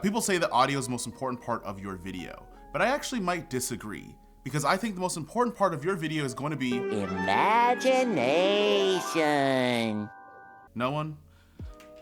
people say that audio is the most important part of your video, but I actually might disagree, because I think the most important part of your video is going to be imagination. No one?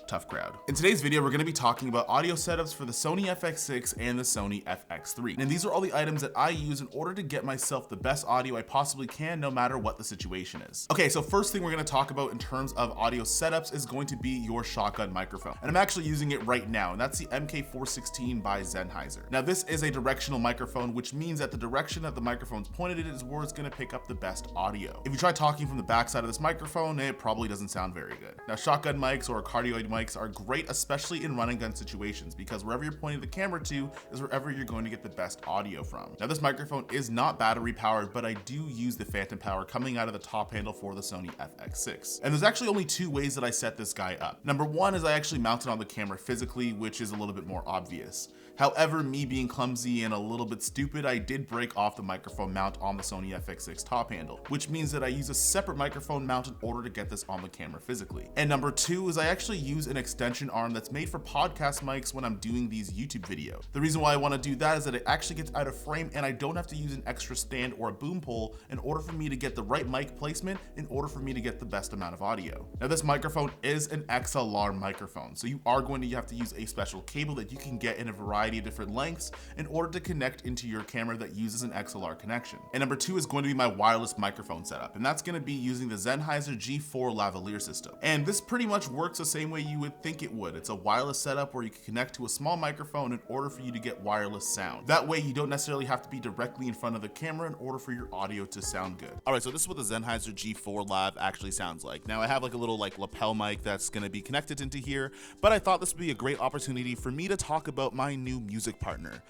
Tough crowd. In today's video, we're going to be talking about audio setups for the Sony FX6 and the Sony FX30. And these are all the items that I use in order to get myself the best audio I possibly can, no matter what the situation is. Okay, so first thing we're going to talk about in terms of audio setups is going to be your shotgun microphone. And I'm actually using it right now, and that's the MK416 by Sennheiser. Now, this is a directional microphone, which means that the direction that the microphone's pointed at is where it's going to pick up the best audio. If you try talking from the backside of this microphone, it probably doesn't sound very good. Now, shotgun mics or cardioid mics are great, especially in run and gun situations, because wherever you're pointing the camera to is wherever you're going to get the best audio from. Now, this microphone is not battery powered, but I do use the phantom power coming out of the top handle for the Sony FX6. And there's actually only two ways that I set this guy up. Number one is I actually mount it on the camera physically, which is a little bit more obvious. However, me being clumsy and a little bit stupid, I did break off the microphone mount on the Sony FX6 top handle, which means that I use a separate microphone mount in order to get this on the camera physically. And number two is I actually use an extension arm that's made for podcast mics when I'm doing these YouTube videos. The reason why I want to do that is that it actually gets out of frame and I don't have to use an extra stand or a boom pole in order for me to get the right mic placement in order for me to get the best amount of audio. Now, this microphone is an XLR microphone, so you are going to have to use a special cable that you can get in a variety of different lengths in order to connect into your camera that uses an XLR connection. And number two is going to be my wireless microphone setup, and that's going to be using the Sennheiser G4 lavalier system. And this pretty much works the same way you would think it would. It's a wireless setup where you can connect to a small microphone in order for you to get wireless sound. That way you don't necessarily have to be directly in front of the camera in order for your audio to sound good. All right, so this is what the Sennheiser G4 Lav actually sounds like. Now, I have like a little lapel mic that's going to be connected into here, but I thought this would be a great opportunity for me to talk about my new music partner.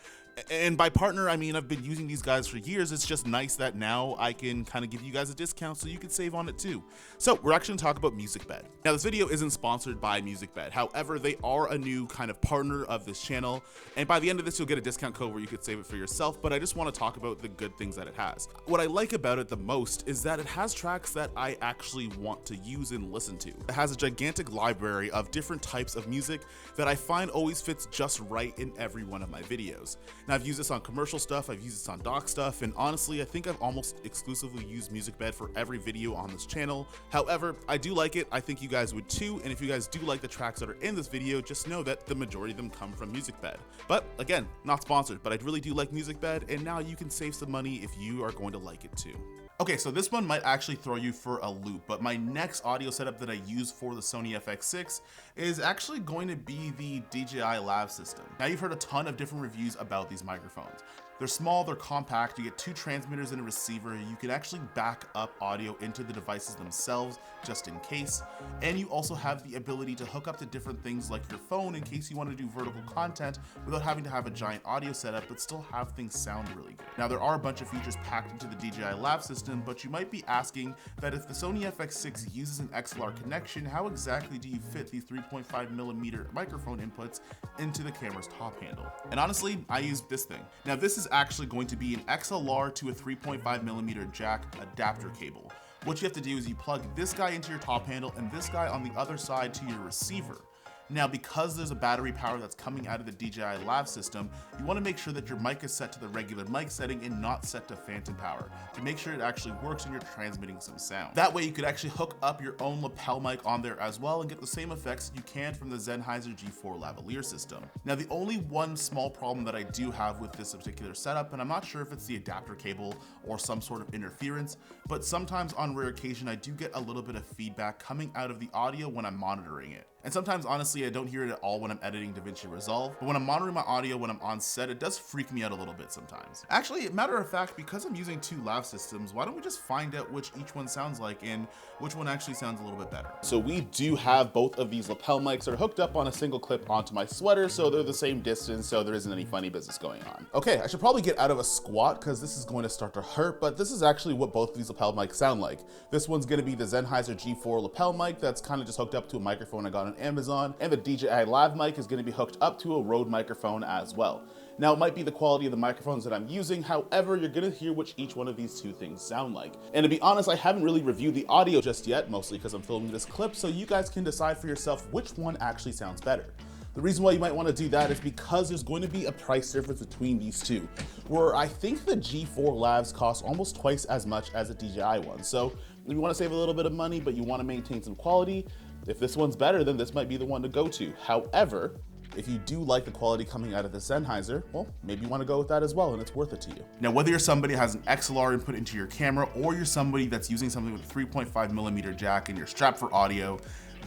And by partner, I mean I've been using these guys for years. It's just nice that now I can kind of give you guys a discount so you can save on it too. So we're actually gonna talk about MusicBed. Now, this video isn't sponsored by MusicBed. However, they are a new kind of partner of this channel. And by the end of this, you'll get a discount code where you could save it for yourself. But I just want to talk about the good things that it has. What I like about it the most is that it has tracks that I actually want to use and listen to. It has a gigantic library of different types of music that I find always fits just right in every one of my videos. Now, I've used this on commercial stuff, I've used this on doc stuff, and honestly, I think I've almost exclusively used MusicBed for every video on this channel. However, I do like it. I think you guys would too, and if you guys do like the tracks that are in this video, just know that the majority of them come from MusicBed. But again, not sponsored, but I really do like MusicBed, and now you can save some money if you are going to like it too. Okay, so this one might actually throw you for a loop, but my next audio setup that I use for the Sony FX6 is actually going to be the DJI Lav system. Now, you've heard a ton of different reviews about these microphones. They're small, they're compact, you get two transmitters and a receiver, you can actually back up audio into the devices themselves just in case, and you also have the ability to hook up to different things like your phone in case you want to do vertical content without having to have a giant audio setup but still have things sound really good. Now, there are a bunch of features packed into the DJI Lav system, but you might be asking that if the Sony FX6 uses an XLR connection, how exactly do you fit these 3.5mm microphone inputs into the camera's top handle? And honestly, I use this thing. Now, this is actually going to be an XLR to a 3.5mm jack adapter cable. What you have to do is you plug this guy into your top handle and this guy on the other side to your receiver. Now, because there's a battery power that's coming out of the DJI Lav system, you want to make sure that your mic is set to the regular mic setting and not set to phantom power to make sure it actually works and you're transmitting some sound. That way you could actually hook up your own lapel mic on there as well and get the same effects you can from the Sennheiser G4 lavalier system. Now, the only one small problem that I do have with this particular setup, and I'm not sure if it's the adapter cable or some sort of interference, but sometimes on rare occasion I do get a little bit of feedback coming out of the audio when I'm monitoring it. And sometimes, honestly, I don't hear it at all when I'm editing DaVinci Resolve, but when I'm monitoring my audio when I'm on set, it does freak me out a little bit sometimes. Actually, matter of fact, because I'm using two Lav systems, why don't we just find out which each one sounds like and which one actually sounds a little bit better. So we do have both of these lapel mics that are hooked up on a single clip onto my sweater, so they're the same distance, so there isn't any funny business going on. Okay, I should probably get out of a squat because this is going to start to hurt, but this is actually what both of these lapel mics sound like. This one's gonna be the Sennheiser G4 lapel mic that's kind of just hooked up to a microphone I got on Amazon, and the DJI Lav mic is going to be hooked up to a Rode microphone as well. Now, it might be the quality of the microphones that I'm using, however, you're going to hear which each one of these two things sound like. And to be honest, I haven't really reviewed the audio just yet, mostly because I'm filming this clip, so you guys can decide for yourself which one actually sounds better. The reason why you might want to do that is because there's going to be a price difference between these two, where I think the G4 Lavs cost almost twice as much as the DJI one. So if you want to save a little bit of money, but you want to maintain some quality, if this one's better, then this might be the one to go to. However, if you do like the quality coming out of the Sennheiser, well, maybe you want to go with that as well, and it's worth it to you. Now, whether you're somebody who has an XLR input into your camera, or you're somebody that's using something with a 3.5mm jack and you're strapped for audio,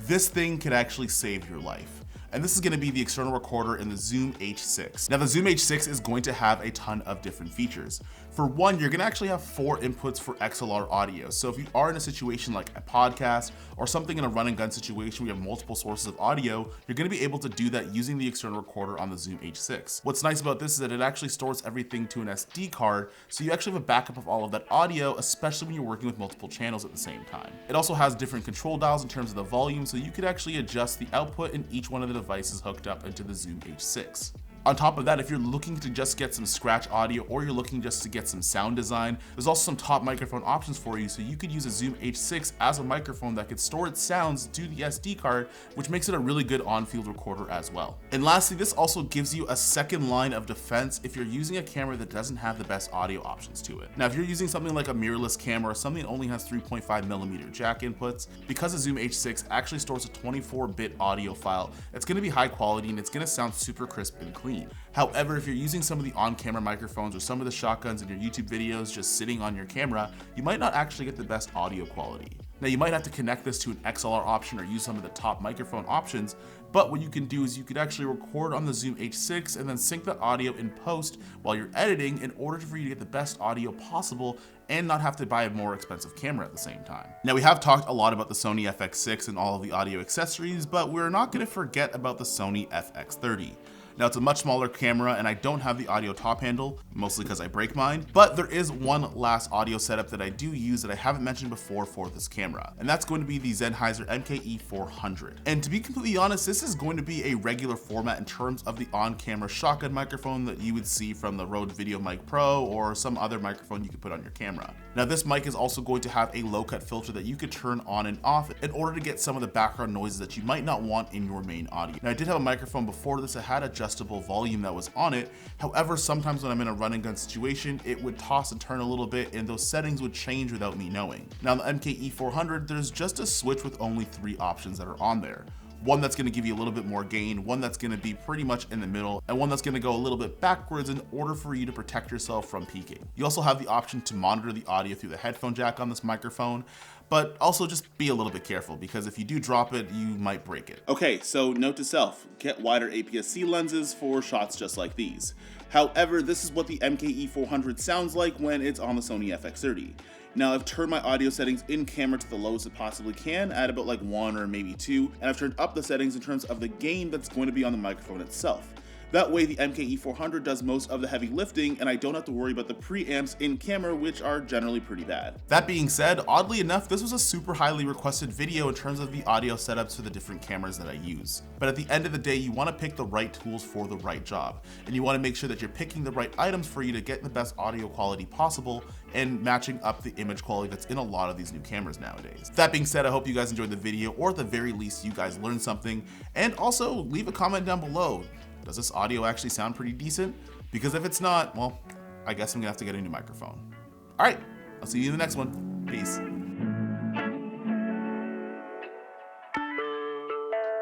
this thing could actually save your life. And this is going to be the external recorder in the Zoom H6. Now, the Zoom H6 is going to have a ton of different features. For one, you're going to actually have 4 inputs for XLR audio. So if you are in a situation like a podcast or something in a run and gun situation where you have multiple sources of audio, you're going to be able to do that using the external recorder on the Zoom H6. What's nice about this is that it actually stores everything to an SD card, so you actually have a backup of all of that audio, especially when you're working with multiple channels at the same time. It also has different control dials in terms of the volume, so you could actually adjust the output in each one of the devices hooked up into the Zoom H6. On top of that, if you're looking to just get some scratch audio or you're looking just to get some sound design, there's also some top microphone options for you, so you could use a Zoom H6 as a microphone that could store its sounds to the SD card, which makes it a really good on-field recorder as well. And lastly, this also gives you a second line of defense if you're using a camera that doesn't have the best audio options to it. Now, if you're using something like a mirrorless camera or something that only has 3.5mm jack inputs, because the Zoom H6 actually stores a 24-bit audio file, it's going to be high quality and it's going to sound super crisp and clean. However, if you're using some of the on-camera microphones or some of the shotguns in your YouTube videos just sitting on your camera, you might not actually get the best audio quality. Now, you might have to connect this to an XLR option or use some of the top microphone options, but what you can do is you could actually record on the Zoom H6 and then sync the audio in post while you're editing in order for you to get the best audio possible and not have to buy a more expensive camera at the same time. Now, we have talked a lot about the Sony FX6 and all of the audio accessories, but we're not going to forget about the Sony FX30. Now, it's a much smaller camera and I don't have the audio top handle, mostly because I break mine, but there is one last audio setup that I do use that I haven't mentioned before for this camera, and that's going to be the Sennheiser MKE400. And to be completely honest, this is going to be a regular format in terms of the on-camera shotgun microphone that you would see from the Rode VideoMic Pro or some other microphone you could put on your camera. Now, this mic is also going to have a low-cut filter that you could turn on and off in order to get some of the background noises that you might not want in your main audio. Now, I did have a microphone before this that had adjustable volume that was on it. However, sometimes when I'm in a run and gun situation, it would toss and turn a little bit and those settings would change without me knowing. Now, on the MKE400, there's just a switch with only 3 options that are on there. One that's going to give you a little bit more gain, one that's going to be pretty much in the middle, and one that's going to go a little bit backwards in order for you to protect yourself from peaking. You also have the option to monitor the audio through the headphone jack on this microphone, but also just be a little bit careful because if you do drop it, you might break it. Okay, so note to self, get wider APS-C lenses for shots just like these. However, this is what the MKE400 sounds like when it's on the Sony FX30. Now, I've turned my audio settings in camera to the lowest it possibly can at about like 1 or maybe 2, and I've turned up the settings in terms of the gain that's going to be on the microphone itself. That way, the MKE400 does most of the heavy lifting, and I don't have to worry about the preamps in camera, which are generally pretty bad. That being said, oddly enough, this was a super highly requested video in terms of the audio setups for the different cameras that I use. But at the end of the day, you want to pick the right tools for the right job, and you want to make sure that you're picking the right items for you to get the best audio quality possible and matching up the image quality that's in a lot of these new cameras nowadays. That being said, I hope you guys enjoyed the video, or at the very least, you guys learned something, and also leave a comment down below. Does this audio actually sound pretty decent? Because if it's not, well, I guess I'm gonna have to get a new microphone. All right, I'll see you in the next one. Peace.